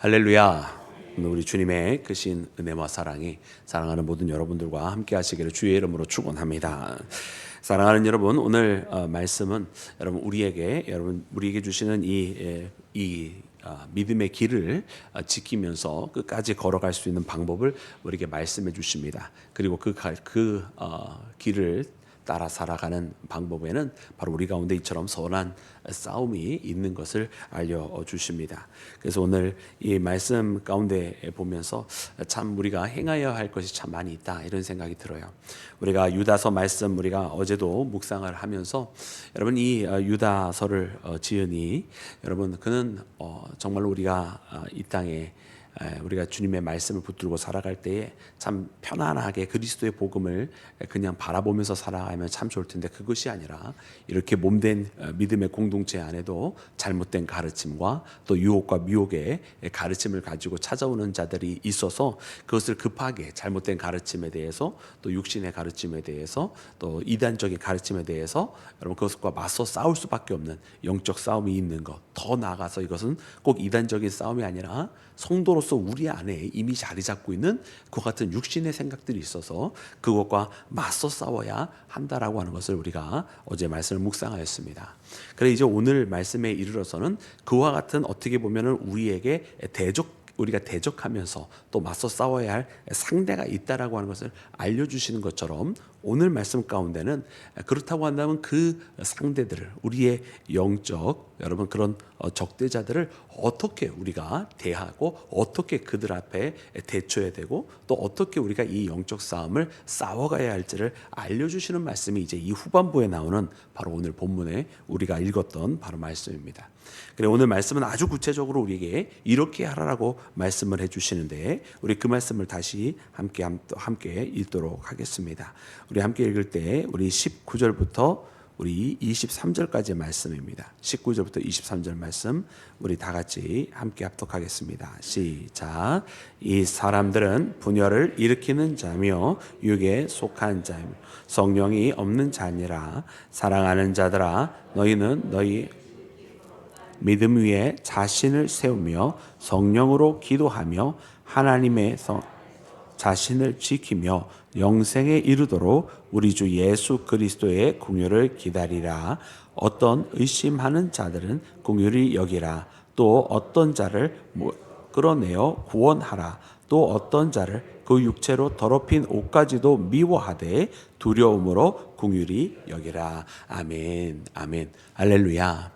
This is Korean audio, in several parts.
할렐루야. 오늘 우리 주님의 크신 은혜와 사랑이 사랑하는 모든 여러분들과 함께 하시기를 주의 이름으로 축원합니다. 사랑하는 여러분, 오늘 말씀은 우리에게 주시는 이 믿음의 길을 지키면서 끝까지 걸어갈 수 있는 방법을 우리에게 말씀해 주십니다. 그리고 그 길을 따라 살아가는 방법에는 바로 우리 가운데 이처럼 선한 싸움이 있는 것을 알려주십니다. 그래서 오늘 이 말씀 가운데 보면서 참 우리가 행하여야 할 것이 참 많이 있다, 이런 생각이 들어요. 우리가 유다서 말씀 우리가 어제도 묵상을 하면서 여러분 이 유다서를 지으니 여러분 그는 정말로 우리가 이 땅에 우리가 주님의 말씀을 붙들고 살아갈 때에 참 편안하게 그리스도의 복음을 그냥 바라보면서 살아가면 참 좋을 텐데, 그것이 아니라 이렇게 몸된 믿음의 공동체 안에도 잘못된 가르침과 또 유혹과 미혹의 가르침을 가지고 찾아오는 자들이 있어서 그것을 급하게 잘못된 가르침에 대해서 또 육신의 가르침에 대해서 또 이단적인 가르침에 대해서 여러분 그것과 맞서 싸울 수밖에 없는 영적 싸움이 있는 것. 더 나아가서 이것은 꼭 이단적인 싸움이 아니라 성도로서 우리 안에 이미 자리 잡고 있는 그 같은 육신의 생각들이 있어서 그것과 맞서 싸워야 한다라고 하는 것을 우리가 어제 말씀을 묵상하였습니다. 그래 이제 오늘 말씀에 이르러서는 그와 같은 어떻게 보면은 우리가 대적하면서 또 맞서 싸워야 할 상대가 있다라고 하는 것을 알려주시는 것처럼 오늘 말씀 가운데는 그렇다고 한다면 그 상대들을, 우리의 영적 여러분 그런 적대자들을 어떻게 우리가 대하고 어떻게 그들 앞에 대처해야 되고 또 어떻게 우리가 이 영적 싸움을 싸워가야 할지를 알려주시는 말씀이 이제 이 후반부에 나오는 바로 오늘 본문에 우리가 읽었던 바로 말씀입니다. 그래 오늘 말씀은 아주 구체적으로 우리에게 이렇게 하라고 말씀을 해주시는데, 우리 그 말씀을 다시 함께 읽도록 하겠습니다. 우리 함께 읽을 때 우리 19절부터 우리 23절까지의 말씀입니다. 19절부터 23절 말씀 우리 다 같이 함께 합독하겠습니다. 시작. 이 사람들은 분열을 일으키는 자며 육에 속한 자며 성령이 없는 자니라. 사랑하는 자들아, 너희는 너희 믿음 위에 자신을 세우며 성령으로 기도하며 하나님의 자신을 지키며 영생에 이르도록 우리 주 예수 그리스도의 긍휼을 기다리라. 어떤 의심하는 자들은 긍휼히 여기라. 또 어떤 자를 끌어내어 구원하라. 또 어떤 자를 그 육체로 더럽힌 옷까지도 미워하되 두려움으로 긍휼히 여기라. 아멘, 아멘, 할렐루야.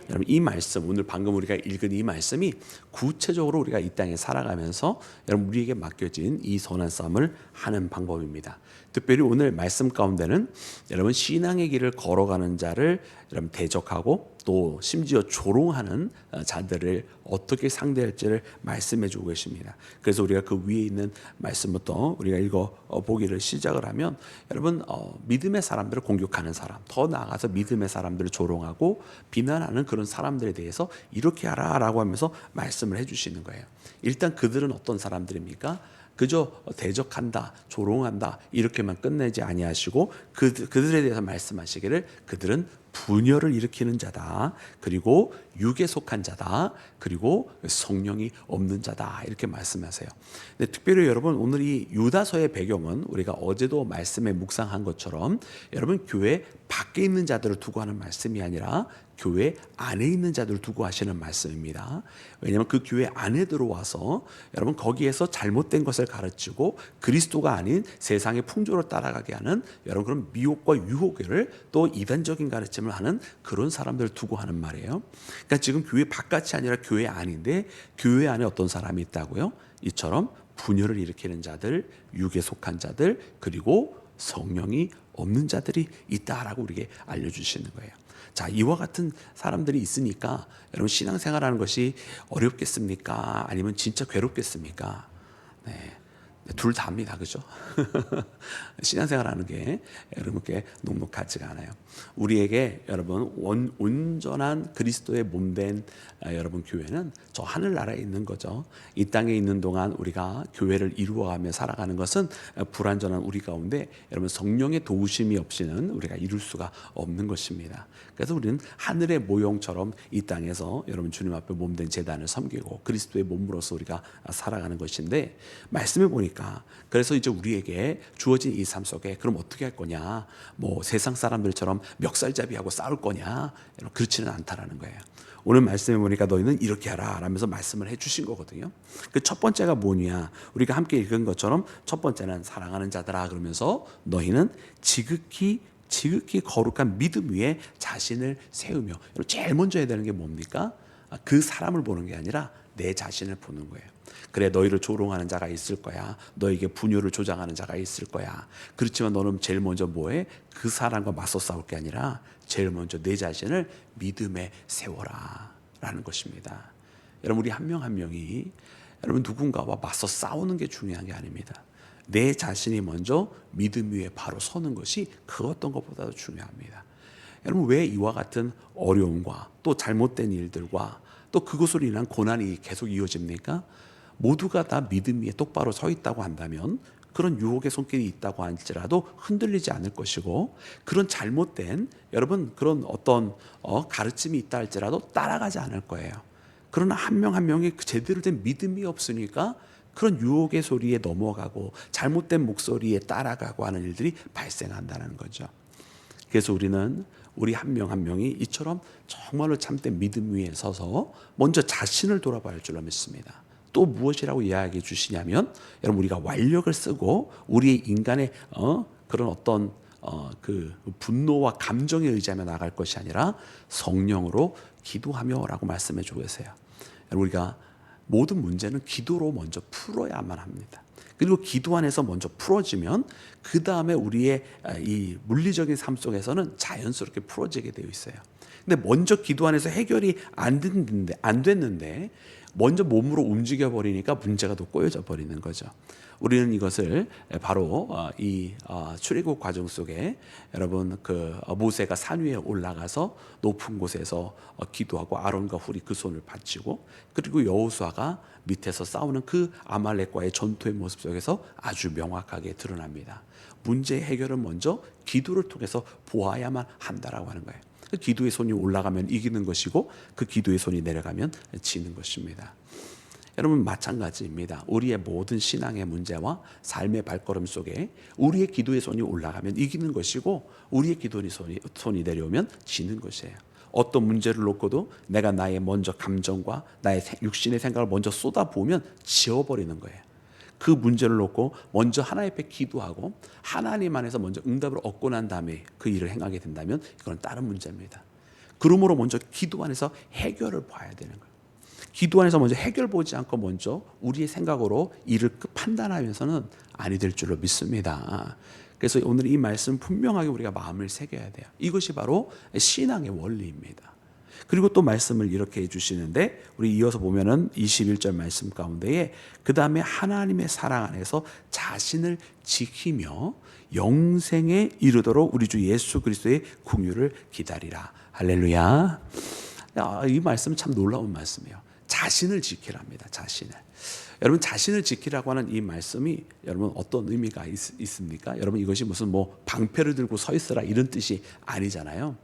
여러분 이 말씀, 오늘 방금 우리가 읽은 이 말씀이 구체적으로 우리가 이 땅에 살아가면서 여러분 우리에게 맡겨진 이 선한 싸움을 하는 방법입니다. 특별히 오늘 말씀 가운데는 여러분 신앙의 길을 걸어가는 자를 여러분 대적하고 또 심지어 조롱하는 자들을 어떻게 상대할지를 말씀해 주고 계십니다. 그래서 우리가 그 위에 있는 말씀부터 우리가 읽어 보기를 시작을 하면 여러분 믿음의 사람들을 공격하는 사람, 더 나아가서 믿음의 사람들을 조롱하고 비난하는 그런 사람들에 대해서 이렇게 하라라고 하면서 말씀을 해주시는 거예요. 일단 그들은 어떤 사람들입니까? 그저 대적한다, 조롱한다 이렇게만 끝내지 아니하시고 그들에 대해서 말씀하시기를 그들은 분열을 일으키는 자다, 그리고 육에 속한 자다, 그리고 성령이 없는 자다, 이렇게 말씀하세요. 근데 특별히 여러분 오늘 이 유다서의 배경은 우리가 어제도 말씀에 묵상한 것처럼 여러분 교회 밖에 있는 자들을 두고 하는 말씀이 아니라 교회 안에 있는 자들을 두고 하시는 말씀입니다. 왜냐하면 그 교회 안에 들어와서 여러분 거기에서 잘못된 것을 가르치고 그리스도가 아닌 세상의 풍조를 따라가게 하는 여러분 그런 미혹과 유혹을 또 이단적인 가르침을 하는 그런 사람들을 두고 하는 말이에요. 그러니까 지금 교회 바깥이 아니라 교회 안인데 교회 안에 어떤 사람이 있다고요? 이처럼 분열을 일으키는 자들, 육에 속한 자들, 그리고 성령이 없는 자들이 있다라고 우리에게 알려주시는 거예요. 자, 이와 같은 사람들이 있으니까 여러분 신앙생활하는 것이 어렵겠습니까? 아니면 진짜 괴롭겠습니까? 네. 둘 다입니다. 그죠? 신앙생활하는 게 여러분께 녹록하지가 않아요. 우리에게 여러분 온전한 그리스도의 몸된 여러분 교회는 저 하늘나라에 있는 거죠. 이 땅에 있는 동안 우리가 교회를 이루어가며 살아가는 것은 불완전한 우리 가운데 여러분 성령의 도우심이 없이는 우리가 이룰 수가 없는 것입니다. 그래서 우리는 하늘의 모형처럼 이 땅에서 여러분 주님 앞에 몸된 제단을 섬기고 그리스도의 몸으로서 우리가 살아가는 것인데, 말씀해 보니까 그래서 이제 우리에게 주어진 이 삶 속에 그럼 어떻게 할 거냐, 뭐 세상 사람들처럼 멱살잡이하고 싸울 거냐, 그렇지는 않다라는 거예요. 오늘 말씀해 보니까 너희는 이렇게 하라 라면서 말씀을 해주신 거거든요. 그 첫 번째가 뭐냐, 우리가 함께 읽은 것처럼 첫 번째는 사랑하는 자들아 그러면서 너희는 지극히 거룩한 믿음 위에 자신을 세우며, 제일 먼저 해야 되는 게 뭡니까? 그 사람을 보는 게 아니라 내 자신을 보는 거예요. 그래, 너희를 조롱하는 자가 있을 거야. 너에게 분열을 조장하는 자가 있을 거야. 그렇지만 너는 제일 먼저 뭐해? 그 사람과 맞서 싸울 게 아니라 제일 먼저 내 자신을 믿음에 세워라 라는 것입니다. 여러분, 우리 한 명 한 명이 여러분 누군가와 맞서 싸우는 게 중요한 게 아닙니다. 내 자신이 먼저 믿음 위에 바로 서는 것이 그 어떤 것보다도 중요합니다. 여러분, 왜 이와 같은 어려움과 또 잘못된 일들과 또 그것으로 인한 고난이 계속 이어집니까? 모두가 다 믿음 위에 똑바로 서 있다고 한다면 그런 유혹의 손길이 있다고 할지라도 흔들리지 않을 것이고, 그런 잘못된 여러분 그런 어떤 가르침이 있다 할지라도 따라가지 않을 거예요. 그러나 한 명 한 명이 제대로 된 믿음이 없으니까 그런 유혹의 소리에 넘어가고 잘못된 목소리에 따라가고 하는 일들이 발생한다는 거죠. 그래서 우리는 우리 한 명 한 명이 이처럼 정말로 참된 믿음 위에 서서 먼저 자신을 돌아봐야 할 줄로 믿습니다. 또 무엇이라고 이야기해 주시냐면, 여러분 우리가 완력을 쓰고 우리의 인간의 그런 어떤 그 분노와 감정에 의지하며 나갈 것이 아니라 성령으로 기도하며라고 말씀해 주고 계세요. 여러분, 우리가 모든 문제는 기도로 먼저 풀어야만 합니다. 그리고 기도 안에서 먼저 풀어지면 그 다음에 우리의 이 물리적인 삶 속에서는 자연스럽게 풀어지게 되어 있어요. 근데 먼저 기도 안에서 해결이 안 됐는데 먼저 몸으로 움직여 버리니까 문제가 더 꼬여져 버리는 거죠. 우리는 이것을 바로 이 출애굽 과정 속에 여러분 그 모세가 산 위에 올라가서 높은 곳에서 기도하고 아론과 훌이 그 손을 받치고, 그리고 여호수아가 밑에서 싸우는 그 아말렉과의 전투의 모습 속에서 아주 명확하게 드러납니다. 문제 해결은 먼저 기도를 통해서 보아야만 한다라고 하는 거예요. 그 기도의 손이 올라가면 이기는 것이고 그 기도의 손이 내려가면 지는 것입니다. 여러분, 마찬가지입니다. 우리의 모든 신앙의 문제와 삶의 발걸음 속에 우리의 기도의 손이 올라가면 이기는 것이고 우리의 기도의 손이 내려오면 지는 것이에요. 어떤 문제를 놓고도 내가 나의 먼저 감정과 나의 육신의 생각을 먼저 쏟아부으면 지워버리는 거예요. 그 문제를 놓고 먼저 하나님 앞에 기도하고 하나님 안에서 먼저 응답을 얻고 난 다음에 그 일을 행하게 된다면 이건 다른 문제입니다. 그러므로 먼저 기도 안에서 해결을 봐야 되는 거예요. 기도 안에서 먼저 해결 보지 않고 먼저 우리의 생각으로 일을 판단하면서는 아니 될 줄로 믿습니다. 그래서 오늘 이 말씀 분명하게 우리가 마음을 새겨야 돼요. 이것이 바로 신앙의 원리입니다. 그리고 또 말씀을 이렇게 해주시는데, 우리 이어서 보면은 21절 말씀 가운데에 그 다음에 하나님의 사랑 안에서 자신을 지키며 영생에 이르도록 우리 주 예수 그리스도의 긍휼을 기다리라. 할렐루야. 이 말씀은 참 놀라운 말씀이에요. 자신을 지키랍니다. 자신을. 여러분, 자신을 지키라고 하는 이 말씀이 여러분 어떤 의미가 있습니까? 여러분, 이것이 무슨 뭐 방패를 들고 서 있으라 이런 뜻이 아니잖아요.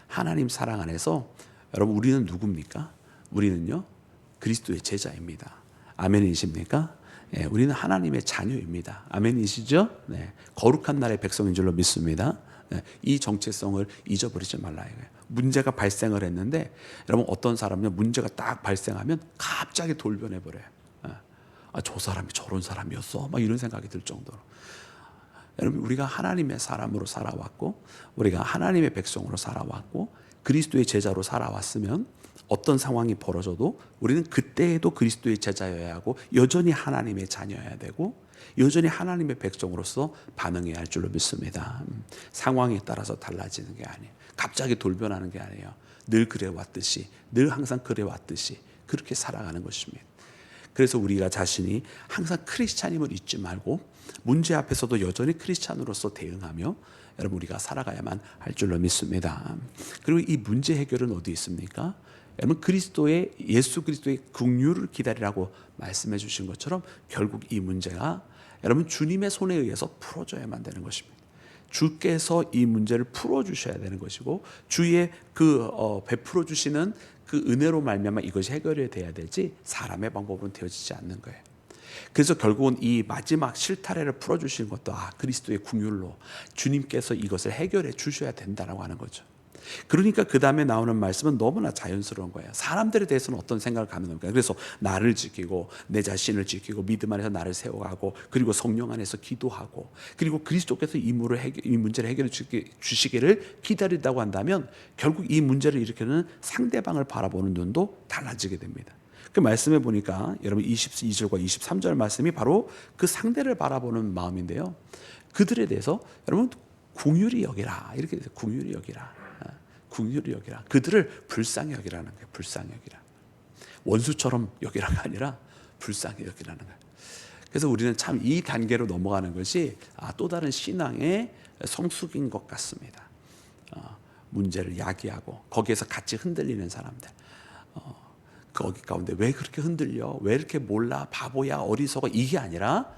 하나님 사랑 안에서 여러분, 우리는 누굽니까? 우리는요 그리스도의 제자입니다. 아멘이십니까? 네, 우리는 하나님의 자녀입니다. 아멘이시죠? 네, 거룩한 나라의 백성인 줄로 믿습니다. 네, 이 정체성을 잊어버리지 말라 이거예요. 문제가 발생을 했는데 여러분, 어떤 사람은 문제가 딱 발생하면 갑자기 돌변해 버려요. 저 사람이 저런 사람이었어? 막 이런 생각이 들 정도로. 여러분, 우리가 하나님의 사람으로 살아왔고 우리가 하나님의 백성으로 살아왔고 그리스도의 제자로 살아왔으면 어떤 상황이 벌어져도 우리는 그때에도 그리스도의 제자여야 하고 여전히 하나님의 자녀여야 되고 여전히 하나님의 백성으로서 반응해야 할 줄로 믿습니다. 상황에 따라서 달라지는 게 아니에요. 갑자기 돌변하는 게 아니에요. 늘 그래왔듯이, 늘 항상 그래왔듯이 그렇게 살아가는 것입니다. 그래서 우리가 자신이 항상 크리스찬임을 잊지 말고 문제 앞에서도 여전히 크리스찬으로서 대응하며 여러분 우리가 살아가야만 할 줄로 믿습니다. 그리고 이 문제 해결은 어디 있습니까? 여러분 예수 그리스도의 긍휼을 기다리라고 말씀해 주신 것처럼 결국 이 문제가 여러분 주님의 손에 의해서 풀어져야만 되는 것입니다. 주께서 이 문제를 풀어주셔야 되는 것이고 주의 베풀어 주시는 그 은혜로 말미암아 이것이 해결이 돼야 되지 사람의 방법으로는 되어지지 않는 거예요. 그래서 결국은 이 마지막 실타래를 풀어주시는 것도 그리스도의 긍휼로 주님께서 이것을 해결해 주셔야 된다라고 하는 거죠. 그러니까 그 다음에 나오는 말씀은 너무나 자연스러운 거예요. 사람들에 대해서는 어떤 생각을 갖는 겁니까? 그래서 나를 지키고 내 자신을 지키고 믿음 안에서 나를 세워가고 그리고 성령 안에서 기도하고 그리고 그리스도께서 이 문제를 해결해 주시기를 기다린다고 한다면 결국 이 문제를 일으키는 상대방을 바라보는 눈도 달라지게 됩니다. 그 말씀해 보니까 여러분 22절과 23절 말씀이 바로 그 상대를 바라보는 마음인데요. 그들에 대해서 여러분 긍휼히 여기라 이렇게 돼서 긍휼히 여기라. 긍휼히 여기라. 그들을 불쌍히 여기라는 거예요. 불쌍히 여기라. 원수처럼 여기라가 아니라 불쌍히 여기라는 거예요. 그래서 우리는 참 이 단계로 넘어가는 것이 또 다른 신앙의 성숙인 것 같습니다. 문제를 야기하고 거기에서 같이 흔들리는 사람들. 거기 가운데 왜 그렇게 흔들려? 왜 이렇게 몰라? 바보야, 어리석어. 이게 아니라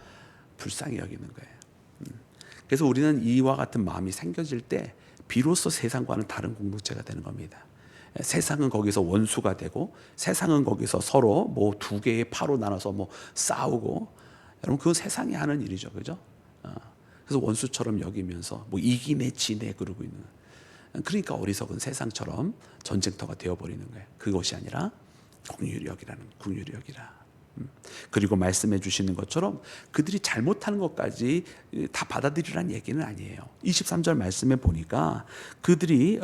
불쌍히 여기는 거예요. 그래서 우리는 이와 같은 마음이 생겨질 때 비로소 세상과는 다른 공동체가 되는 겁니다. 세상은 거기서 원수가 되고 세상은 거기서 서로 뭐 두 개의 파로 나눠서 뭐 싸우고 여러분 그건 세상이 하는 일이죠. 그죠? 그래서 원수처럼 여기면서 뭐 이기네 지네 그러고 있는 그러니까 어리석은 세상처럼 전쟁터가 되어버리는 거예요. 그것이 아니라 긍휼히 여기라. 그리고 말씀해 주시는 것처럼 그들이 잘못하는 것까지 다 받아들이라는 얘기는 아니에요. 23절 말씀에 보니까 그들이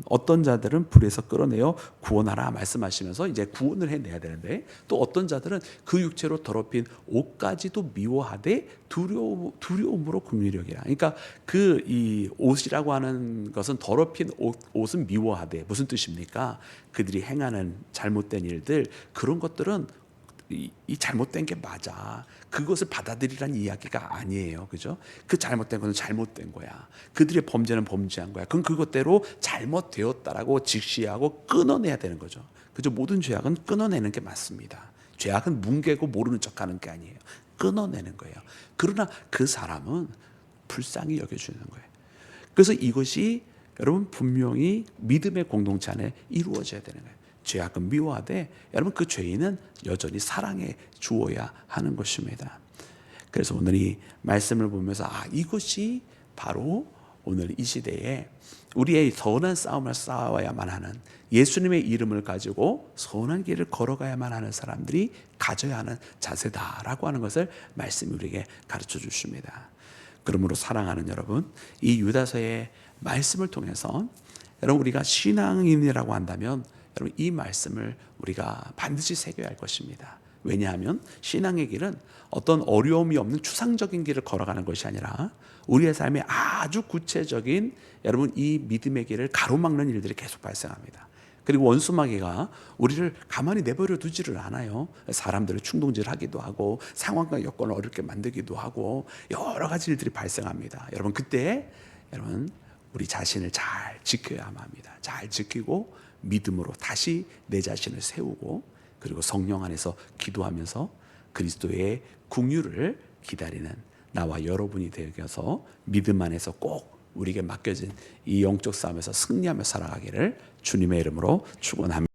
어떤 자들은 불에서 끌어내어 구원하라 말씀하시면서 이제 구원을 해내야 되는데 또 어떤 자들은 그 육체로 더럽힌 옷까지도 미워하되 두려움으로 긍휼히 여기라. 그러니까 이 옷이라고 하는 것은 더럽힌 옷은 미워하되 무슨 뜻입니까? 그들이 행하는 잘못된 일들 그런 것들은 이 잘못된 게 맞아. 그것을 받아들이라는 이야기가 아니에요. 그죠? 그 잘못된 것은 잘못된 거야. 그들의 범죄는 범죄한 거야. 그럼 그것대로 잘못되었다라고 직시하고 끊어내야 되는 거죠. 그죠? 모든 죄악은 끊어내는 게 맞습니다. 죄악은 뭉개고 모르는 척하는 게 아니에요. 끊어내는 거예요. 그러나 그 사람은 불쌍히 여겨주는 거예요. 그래서 이것이 여러분 분명히 믿음의 공동체 안에 이루어져야 되는 거예요. 죄악은 미워하되 여러분 그 죄인은 여전히 사랑해 주어야 하는 것입니다. 그래서 오늘 이 말씀을 보면서 이것이 바로 오늘 이 시대에 우리의 선한 싸움을 싸워야만 하는 예수님의 이름을 가지고 선한 길을 걸어가야만 하는 사람들이 가져야 하는 자세다라고 하는 것을 말씀이 우리에게 가르쳐 주십니다. 그러므로 사랑하는 여러분, 이 유다서의 말씀을 통해서 여러분 우리가 신앙인이라고 한다면 여러분 이 말씀을 우리가 반드시 새겨야 할 것입니다. 왜냐하면 신앙의 길은 어떤 어려움이 없는 추상적인 길을 걸어가는 것이 아니라 우리의 삶에 아주 구체적인 여러분 이 믿음의 길을 가로막는 일들이 계속 발생합니다. 그리고 원수마귀가 우리를 가만히 내버려 두지를 않아요. 사람들을 충동질하기도 하고 상황과 여건을 어렵게 만들기도 하고 여러 가지 일들이 발생합니다. 여러분 그때 여러분 우리 자신을 잘 지켜야만 합니다. 잘 지키고 믿음으로 다시 내 자신을 세우고 그리고 성령 안에서 기도하면서 그리스도의 긍휼을 기다리는 나와 여러분이 되어서 믿음 안에서 꼭 우리에게 맡겨진 이 영적 싸움에서 승리하며 살아가기를 주님의 이름으로 축원합니다.